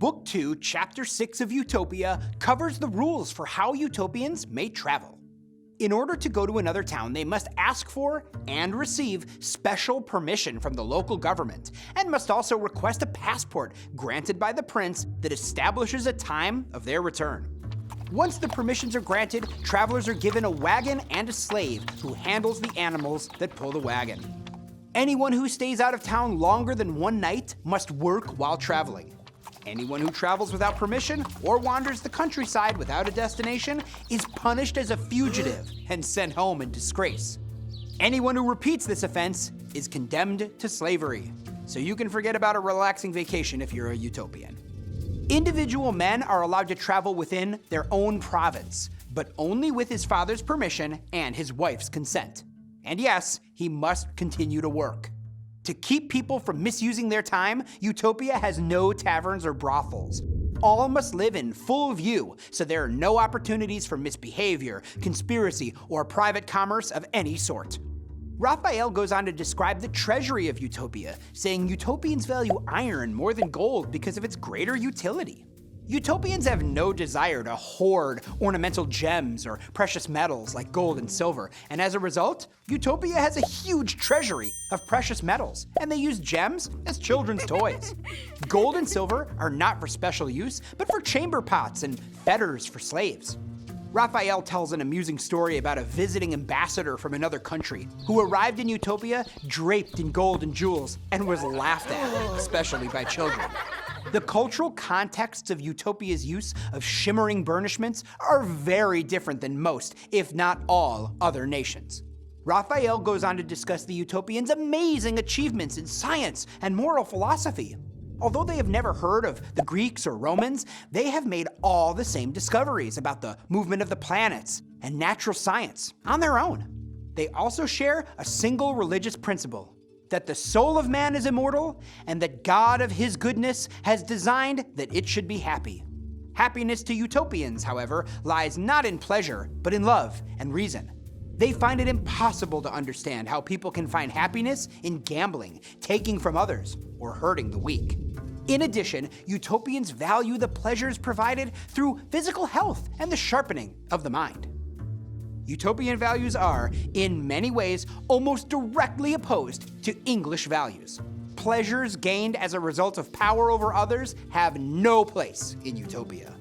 Book 2, Chapter 6 of Utopia covers the rules for how Utopians may travel. In order to go to another town, they must ask for and receive special permission from the local government, and must also request a passport granted by the prince that establishes a time of their return. Once the permissions are granted, travelers are given a wagon and a slave who handles the animals that pull the wagon. Anyone who stays out of town longer than one night must work while traveling. Anyone who travels without permission or wanders the countryside without a destination is punished as a fugitive and sent home in disgrace. Anyone who repeats this offense is condemned to slavery. So you can forget about a relaxing vacation if you're a utopian. Individual men are allowed to travel within their own province, but only with his father's permission and his wife's consent. And yes, he must continue to work. To keep people from misusing their time, Utopia has no taverns or brothels. All must live in full view, so there are no opportunities for misbehavior, conspiracy, or private commerce of any sort. Raphael goes on to describe the treasury of Utopia, saying Utopians value iron more than gold because of its greater utility. Utopians have no desire to hoard ornamental gems or precious metals like gold and silver, and as a result, Utopia has a huge treasury of precious metals, and they use gems as children's toys. Gold and silver are not for special use, but for chamber pots and fetters for slaves. Raphael tells an amusing story about a visiting ambassador from another country who arrived in Utopia draped in gold and jewels and was laughed at, especially by children. The cultural contexts of Utopia's use of shimmering burnishments are very different than most, if not all, other nations. Raphael goes on to discuss the Utopians' amazing achievements in science and moral philosophy. Although they have never heard of the Greeks or Romans, they have made all the same discoveries about the movement of the planets and natural science on their own. They also share a single religious principle: that the soul of man is immortal, and that God of his goodness has designed that it should be happy. Happiness to Utopians, however, lies not in pleasure, but in love and reason. They find it impossible to understand how people can find happiness in gambling, taking from others, or hurting the weak. In addition, Utopians value the pleasures provided through physical health and the sharpening of the mind. Utopian values are, in many ways, almost directly opposed to English values. Pleasures gained as a result of power over others have no place in Utopia.